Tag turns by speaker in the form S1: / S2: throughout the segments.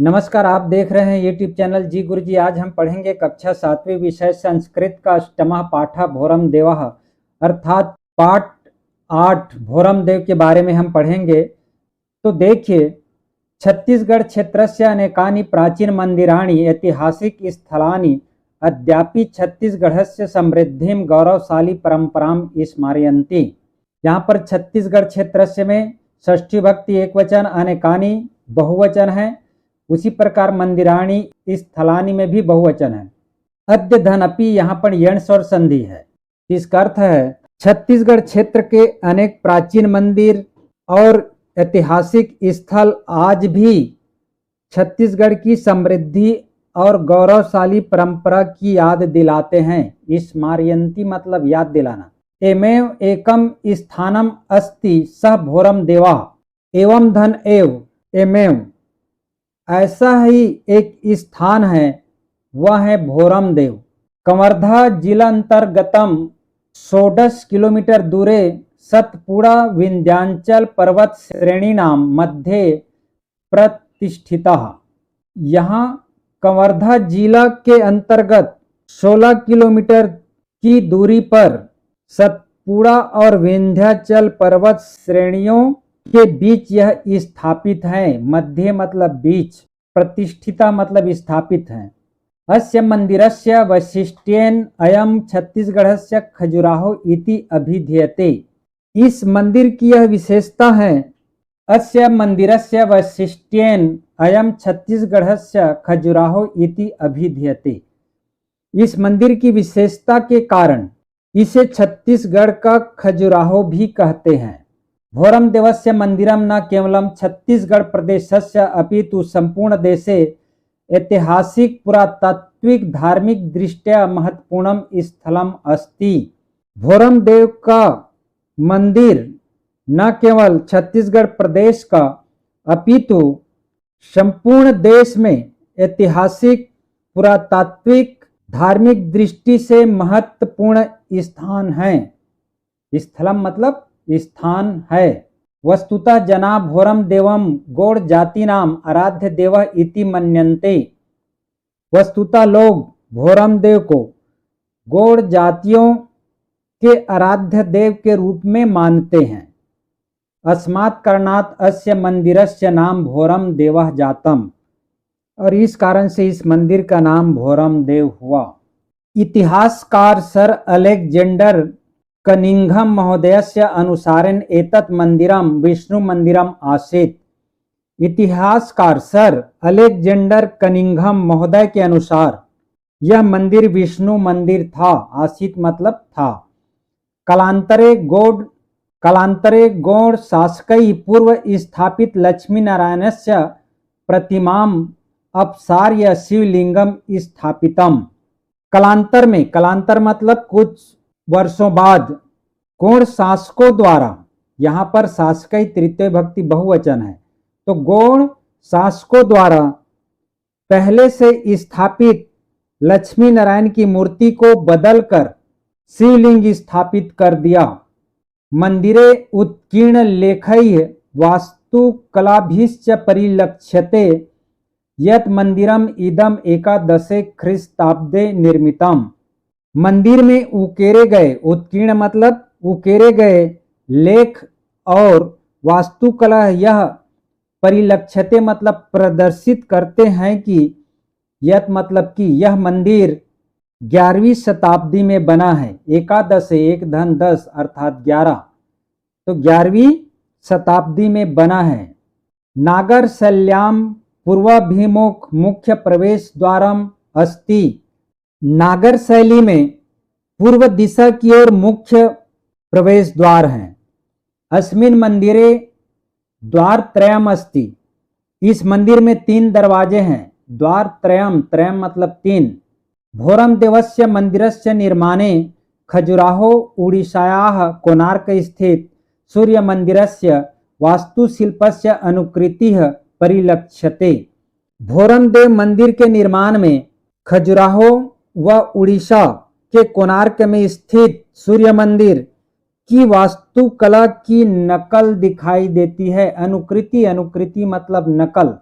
S1: नमस्कार, आप देख रहे हैं यूट्यूब चैनल जी गुरुजी। आज हम पढ़ेंगे कक्षा 7वीं विषय संस्कृत का अष्टमः पाठः भोरम देवः अर्थात पाठ 8 भोरम देव के बारे में हम पढ़ेंगे। तो देखिए, छत्तीसगढ़ क्षेत्रस्य अनेकानि प्राचीन मंदिराणि ऐतिहासिक स्थलानि अद्यापि छत्तीसगढ़स्य समृद्धिं गौरवशाली परंपरां स्मारयन्ति। यहाँ पर छत्तीसगढ़ क्षेत्रस्य में षष्ठी भक्ति एकवचन, अनेकानि बहुवचन है। उसी प्रकार मंदिराणी स्थलानी में भी बहुवचन है। अद्य धनपि यहाँ पर यंस और संधि है। इसका अर्थ है छत्तीसगढ़ क्षेत्र के अनेक प्राचीन मंदिर और ऐतिहासिक स्थल आज भी छत्तीसगढ़ की समृद्धि और गौरवशाली परंपरा की याद दिलाते हैं। स्मारयन्ति मतलब याद दिलाना। एमेव एकम स्थानम अस्ति सह भोरम देवा एवं धन एव एमेव, ऐसा ही एक स्थान है, वह है भोरम देव। कवर्धा जिला अंतर्गतम 16 किलोमीटर दूरे सतपुड़ा विंध्याचल पर्वत श्रेणी नाम मध्य प्रतिष्ठिता। यहाँ कवर्धा जिला के अंतर्गत 16 किलोमीटर की दूरी पर सतपुड़ा और विंध्याचल पर्वत श्रेणियों के बीच यह स्थापित है। मध्य मतलब बीच, प्रतिष्ठिता मतलब स्थापित है। अस्य मंदिरस्य वैशिष्ट्येन अयम छत्तीसगढ़स्य खजुराहो इति अभिधीयते। इस मंदिर की यह विशेषता है। अस्य मंदिरस्य वैशिष्ट्येन अयम छत्तीसगढ़स्य खजुराहो इति अभिधीयते। इस मंदिर की विशेषता के कारण इसे छत्तीसगढ़ का खजुराहो भी कहते हैं। भोरम देवस्य मंदिरम न केवलम छत्तीसगढ़ प्रदेशस्य अपितु संपूर्ण देशे ऐतिहासिक पुरातात्विक धार्मिक दृष्ट्या महत्वपूर्णम स्थलम अस्ति। भोरम देव का मंदिर न केवल छत्तीसगढ़ प्रदेश का अपितु संपूर्ण देश में ऐतिहासिक पुरातात्विक धार्मिक दृष्टि से महत्वपूर्ण स्थान है। स्थलम मतलब स्थान है। वस्तुतः जना भोरम देवम गौड़ जाति नाम आराध्य देव इति मन्यन्ते। वस्तुतः लोग भोरम देव को गौड़ जातियों के आराध्य देव के रूप में मानते हैं। अस्मात् कारणात् अस्य मंदिरस्य नाम भोरम देवः जातम, और इस कारण से इस मंदिर का नाम भोरम देव हुआ। इतिहासकार सर अलेक्जेंडर कनिंघम महोदयस्य अनुसारेण एतत् मंदिरम विष्णु मंदिरम आसीत्। इतिहासकार सर अलेक्जेंडर कनिंघम महोदय के अनुसार यह मंदिर विष्णु मंदिर था। आसीत् मतलब था। कालांतरे गौड़ शासकै पूर्व स्थापित लक्ष्मी नारायणस्य प्रतिमाम अपसार्य शिवलिंगम स्थापितम। कालांतर में, कालांतर मतलब कुछ वर्षों बाद गौड़ शासकों द्वारा, यहाँ पर शासकीय तृतीय भक्ति बहुवचन है, तो गौड़ शासकों द्वारा पहले से स्थापित लक्ष्मी नारायण की मूर्ति को बदलकर शिवलिंग स्थापित कर दिया। मंदिरे उत्कीर्ण लेखैः वास्तुकलाभिश्च परिलक्ष्यते यत् मंदिरम इदम एकादशे ख्रीस्ताब्दे निर्मितम। मंदिर में उकेरे गए, उत्कीर्ण मतलब उकेरे गए लेख और वास्तुकला यह परिलक्षते मतलब प्रदर्शित करते हैं कि यह मतलब कि यह मंदिर 11वीं शताब्दी में बना है। एकादश एक धन 10 अर्थात 11, तो 11वीं शताब्दी में बना है। नागर शैल्याम पूर्वाभिमुख मुख्य प्रवेश द्वारम अस्ति। नागर शैली में पूर्व दिशा की ओर मुख्य प्रवेश द्वार हैं। अस्मिन् मंदिरे द्वार त्रयम अस्ति। इस मंदिर में 3 दरवाजे हैं। द्वार त्रयम, त्रयम मतलब 3। भोरम देवस्य मंदिरस्य निर्माणे खजुराहो उड़ीसायाः कोणार्क स्थित सूर्य मंदिरस्य वास्तुशिल्पस्य अनुकृतिः परिलक्ष्यते। भोरम देव मंदिर के निर्माण में खजुराहो व उड़ीसा के कोणार्क में स्थित सूर्य मंदिर की वास्तुकला की नकल दिखाई देती है। अनुकृति, अनुकृति मतलब नकल।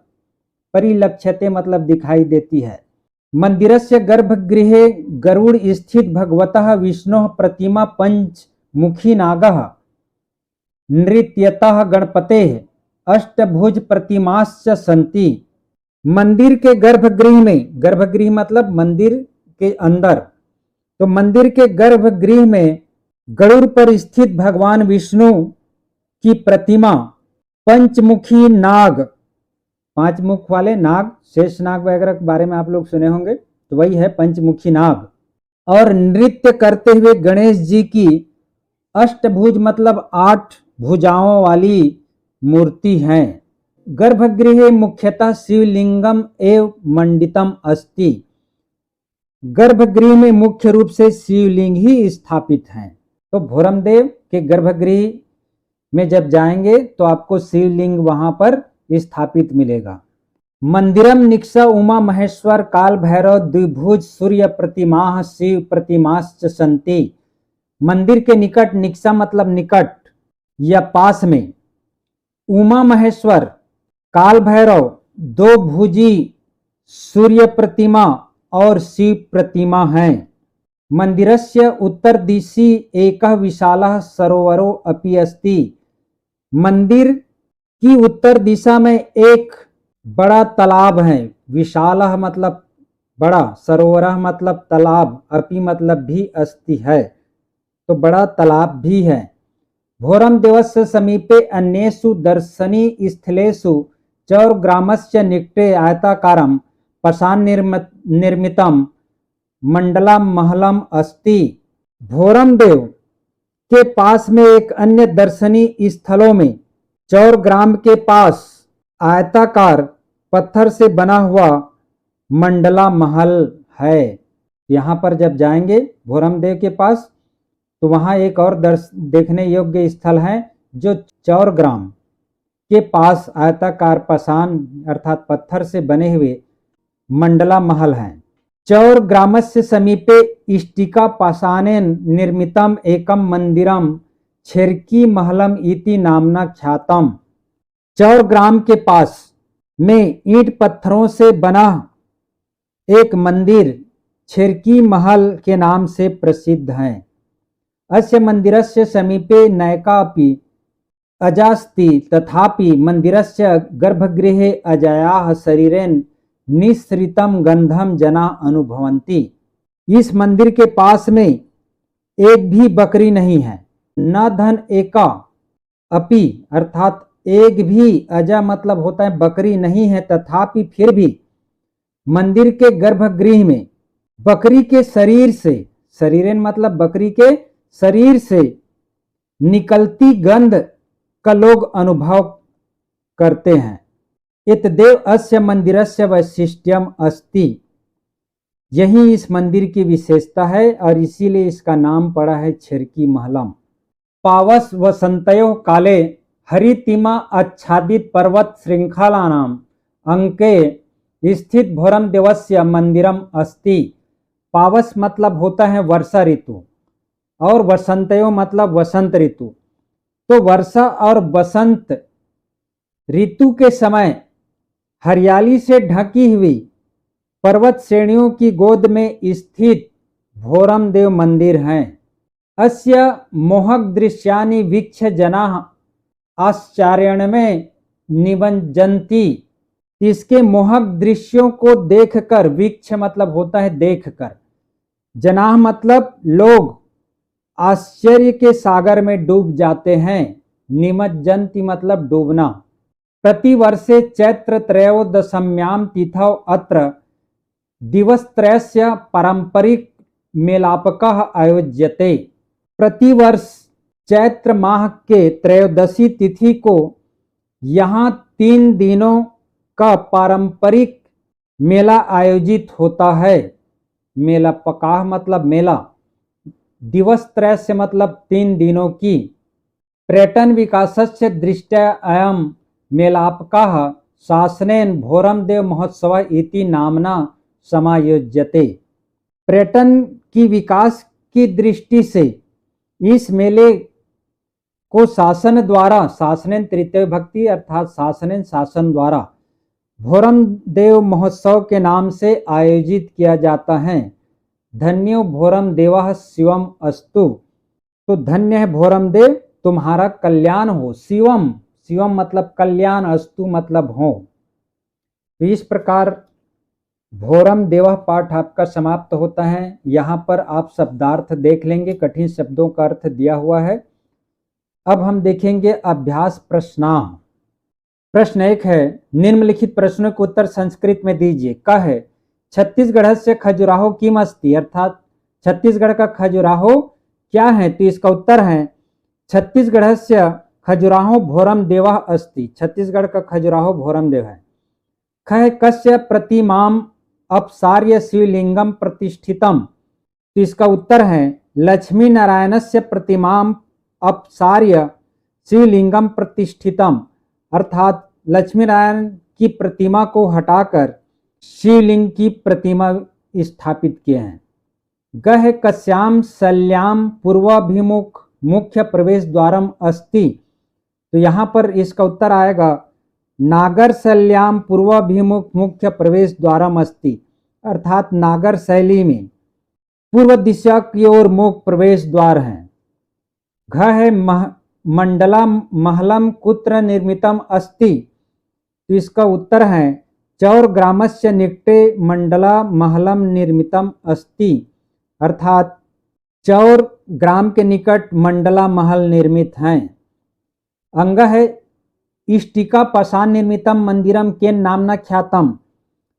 S1: परिलक्ष्यते मतलब दिखाई देती है। मंदिरस्य गर्भगृहे गरुड़ स्थित भगवतः विष्णोः प्रतिमा पंचमुखी नागः नृत्यतः गणपतेः अष्टभुज प्रतिमाश्च सन्ति। मंदिर के गर्भगृह में, गर्भगृह मतलब मंदिर के अंदर, तो मंदिर के गर्भगृह में गरुड़ पर स्थित भगवान विष्णु की प्रतिमा, पंचमुखी नाग, 5 मुख वाले नाग, शेष नाग वगैरह के बारे में आप लोग सुने होंगे, तो वही है पंचमुखी नाग, और नृत्य करते हुए गणेश जी की अष्टभुज मतलब 8 भुजाओं वाली मूर्ति है। गर्भगृहे मुख्यतः शिवलिंगम एव मंडितम अस्ति। गर्भगृह में मुख्य रूप से शिवलिंग ही स्थापित हैं। तो भोरमदेव के गर्भगृह में जब जाएंगे तो आपको शिवलिंग वहां पर स्थापित मिलेगा। मंदिरम निक्षा उमा महेश्वर काल भैरव द्विभुज सूर्य प्रतिमा शिव प्रतिमाश्च सन्ति। मंदिर के निकट, निक्षा मतलब निकट या पास में, उमा महेश्वर, काल भैरव, 2 भुजी सूर्य प्रतिमा और शिव प्रतिमा हैं। मंदिरस्य उत्तर दिशि एकः विशालः सरोवरो अपि अस्ति। मंदिर की उत्तर दिशा में एक बड़ा तालाब है। विशालः मतलब बड़ा, सरोवरः मतलब तालाब, अपि मतलब भी, अस्ति है तो बड़ा तालाब भी है। भोरम देवस्य समीपे अन्येषु दर्शनी स्थलेषु चौरग्रामस्य निकटे आयताकारं पाषाण निर्मितम मंडला महलम अस्ति। भोरम देव के पास में एक अन्य दर्शनीय स्थलों में चौरग्राम के पास आयताकार पत्थर से बना हुआ मंडला महल है। यहाँ पर जब जाएंगे भोरम देव के पास तो वहाँ एक और देखने योग्य स्थल है जो चौरग्राम के पास आयताकार पाषाण अर्थात पत्थर से बने हुए मंडला महल है। चौरग्रामस्य समीपे इष्टिका पाषाणेन निर्मितम एकम मंदिरम छेरकी महलम इति नामना ख्यातम। चौरग्राम के पास में ईंट पत्थरों से बना एक मंदिर छेरकी महल के नाम से प्रसिद्ध है। अस्य मंदिरस्य समीपे नैकापि अजास्ति तथापि मंदिरस्य गर्भगृहे अजयाः शरीरेण निःसृतं गंधम जना अनुभवन्ति। इस मंदिर के पास में एक भी बकरी नहीं है, न धन एका अपि अर्थात एक भी, अजा मतलब होता है बकरी नहीं है, तथापि फिर भी मंदिर के गर्भगृह में बकरी के शरीर से, शरीरेन मतलब बकरी के शरीर से निकलती गंध का लोग अनुभव करते हैं। इतदेव अस्य मंदिरस्य वैशिष्ट्यम अस्ति। यही इस मंदिर की विशेषता है और इसीलिए इसका नाम पड़ा है छेरकी महलम। पावस वसंतयो काले हरितिमा आच्छादित पर्वत श्रृंखलानाम अंके स्थित भोरम देवस्य मंदिरम अस्ति। पावस मतलब होता है वर्षा ऋतु और वसंतयो मतलब वसंत ऋतु। तो वर्षा और बसंत ऋतु के समय हरियाली से ढकी हुई पर्वत श्रेणियों की गोद में स्थित भोरम देव मंदिर हैं। अस्य मोहक दृश्यानि वीक्ष्य जनाः आश्चर्यण में निबंजन्ति। इसके मोहक दृश्यों को देखकर, वीक्ष्य मतलब होता है देखकर, जनाः मतलब लोग आश्चर्य के सागर में डूब जाते हैं। निमज्जन्ति मतलब डूबना। प्रतिवर्षे चैत्र त्रयोदशम्यां तिथौ अत्र दिवसत्रयस्य पारंपरिक मेलापकः आयोज्यते। प्रतिवर्ष चैत्र माह के त्रयोदशी तिथि को यहाँ 3 दिनों का पारंपरिक मेला आयोजित होता है। मेलापकाः मतलब मेला, दिवस त्रय से मतलब 3 दिनों की। पर्यटन विकासस्य दृष्ट्या अयं मेलापकाः शासनेन भोरम देव महोत्सव इति नामना समायोज्यते। पर्यटन की विकास की दृष्टि से इस मेले को शासन द्वारा, शासनेन तृतीय भक्ति अर्थात शासनेन शासन द्वारा भोरम देव महोत्सव के नाम से आयोजित किया जाता है। धन्यो भोरम देवः शिवम अस्तु। तो धन्य है भोरम देव, तुम्हारा कल्याण हो। शिवम, शिवम मतलब कल्याण, अस्तु मतलब हो। तो इस प्रकार भोरम देवः पाठ आपका समाप्त होता है। यहाँ पर आप शब्दार्थ देख लेंगे, कठिन शब्दों का अर्थ दिया हुआ है। अब हम देखेंगे अभ्यास प्रश्नाः। प्रश्न 1 है, निम्नलिखित प्रश्नों के उत्तर संस्कृत में दीजिए। क है, छत्तीसगढ़ से खजुराहो किम अस्ति, अर्थात छत्तीसगढ़ का खजुराहो क्या है। तो इसका उत्तर है छत्तीसगढ़ से खजुराहो भोरम देवः अस्ति। छत्तीसगढ़ का खजुराहो भोरम देव है। ख है, कस्य प्रतिमाम अपसार्य शिवलिंगम प्रतिष्ठितम। तो इसका उत्तर है लक्ष्मी नारायणस्य प्रतिमाम अपसार्य शिवलिंगम प्रतिष्ठितम, अर्थात लक्ष्मी नारायण की प्रतिमा को हटाकर शिवलिंग की प्रतिमा स्थापित किए हैं। ग है, कस्याम शल्याम पूर्वाभिमुख मुख्य प्रवेश द्वारम अस्ति। तो यहाँ पर इसका उत्तर आएगा नागर शल्याम पूर्वाभिमुख मुख्य प्रवेश द्वारम अस्ति, अर्थात नागर शैली में पूर्व दिशा की ओर मुख्य प्रवेश द्वार है। घ है, मंडला महलम कुत्र निर्मितम अस्ति। तो इसका उत्तर है चौर ग्रामस्य निकटे मंडला महलम निर्मितम अस्ति, अर्थात चौर ग्राम के निकट मंडला महल निर्मित हैं। अंग है, इष्टिका पाषाण निर्मितम मंदिरम के नामना ख्यातम।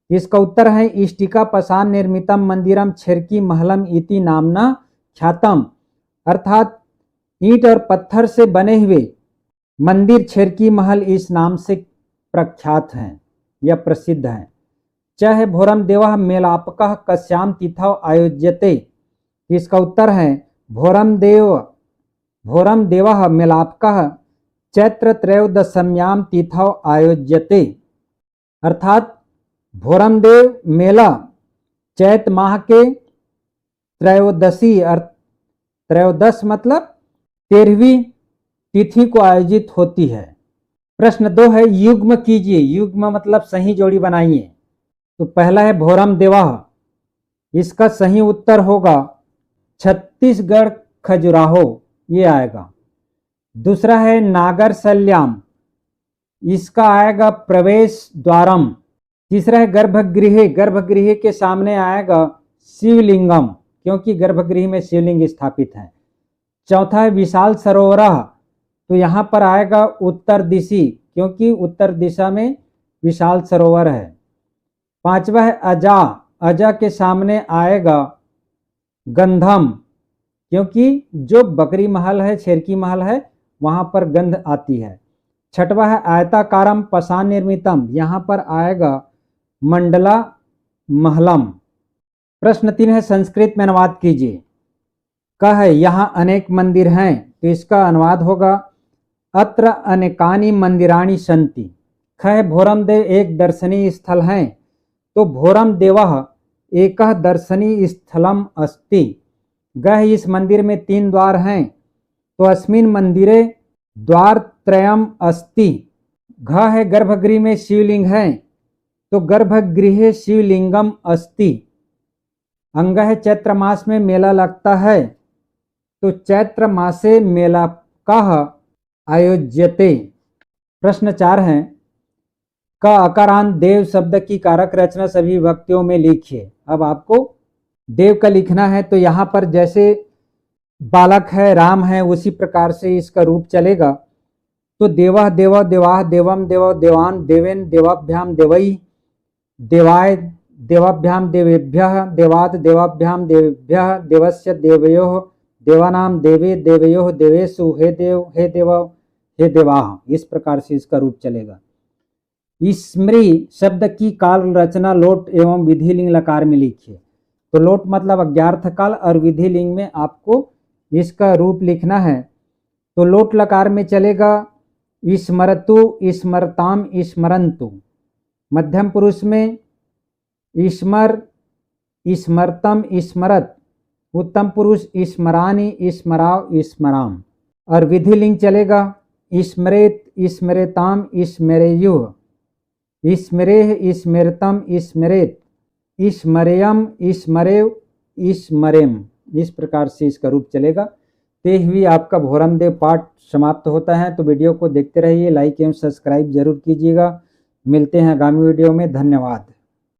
S1: इसका उत्तर है इष्टिका पाषाण निर्मितम मंदिरम छेरकी महलम इति नामना ख्यातम, अर्थात ईंट और पत्थर से बने हुए मंदिर छेरकी महल इस नाम से प्रख्यात हैं या प्रसिद्ध हैं। च है, भोरम देवः मेलापकः कस्याम तिथौ आयोज्यते। इसका उत्तर है भोरम देवः मेलापकः चैत्र त्रयोदशम्याम तिथौ आयोज्यते, अर्थात भोरम देव मेला चैत माह के त्रयोदशी, त्रयोदश मतलब 13वीं तिथि को आयोजित होती है। प्रश्न 2 है, युग्म कीजिए। युग्म मतलब सही जोड़ी बनाइए। तो पहला है भोरम देवः, इसका सही उत्तर होगा छत्तीसगढ़ खजुराहो, ये आएगा। दूसरा है नागर शल्याम, इसका आएगा प्रवेश द्वारम। तीसरा है गर्भगृह, गर्भगृह के सामने आएगा शिवलिंगम, क्योंकि गर्भगृह में शिवलिंग स्थापित है। चौथा है विशाल सरोवर, तो यहाँ पर आएगा उत्तर दिशी, क्योंकि उत्तर दिशा में विशाल सरोवर है। पांचवा है अजा, अजा के सामने आएगा गंधम, क्योंकि जो बकरी महल है, छेरकी महल है, वहाँ पर गंध आती है। छठवा है आयताकारम पाषाण निर्मितम, यहाँ पर आएगा मंडला महलम। प्रश्न 3 है, संस्कृत में अनुवाद कीजिए। क है, यहाँ अनेक मंदिर हैं, तो इसका अनुवाद होगा अत्र अनेकानि मंदिराणि सन्ति। ख है, भोरम देव एक दर्शनीय स्थल हैं, तो भोरम देवः एकः दर्शनीय स्थलम अस्ति। ग है, इस मंदिर में 3 द्वार हैं, तो अस्मिन् मंदिरे द्वार त्रयम अस्ति। घ है, गर्भगृह में शिवलिंग है, तो गर्भगृहे शिवलिंगम अस्ति। अंग है, चैत्र मास में मेला लगता है, तो चैत्र मासे मेला कः आयोज्यते। प्रश्न 4 है, का अकारांत देव शब्द की कारक रचना सभी विभक्तियों में लिखिए। अब आपको देव का लिखना है, तो यहाँ पर जैसे बालक है, राम है, उसी प्रकार से इसका रूप चलेगा। तो देवः देव देवाः देवम देव देवान देवेन देवाभ्याम देवई देवाय देवाभ्याम देवेभ्यः देवात् देवाभ्याम देवेभ्यः देवस्य देवयोः देवानाम देवे देवयोः देवेषु हे देव हे देव हे देवाः। इस प्रकार से इसका रूप चलेगा। स्मृ शब्द की काल रचना लोट एवं विधिलिंग लकार में लिखिए। तो लोट मतलब अज्ञार्थ काल और विधिलिंग में आपको इसका रूप लिखना है। तो लोट लकार में चलेगा स्मरतु स्मरताम स्मरन्तु। मध्यम पुरुष में स्मर स्मरतम स्मरत। उत्तम पुरुष स्मरानि स्मराव स्मराम। और विधिलिंग चलेगा स्मरेत स्मरेताम स्मरेयुः। स्मरेह, स्मृतम, स्मृत, स्मरेयम, स्मरेव, स्मरेम, इस प्रकार से इसका रूप चलेगा। ते हुए आपका भोरम देव पाठ समाप्त होता है। तो वीडियो को देखते रहिए, लाइक एवं सब्सक्राइब जरूर कीजिएगा। मिलते हैं आगामी वीडियो में। धन्यवाद।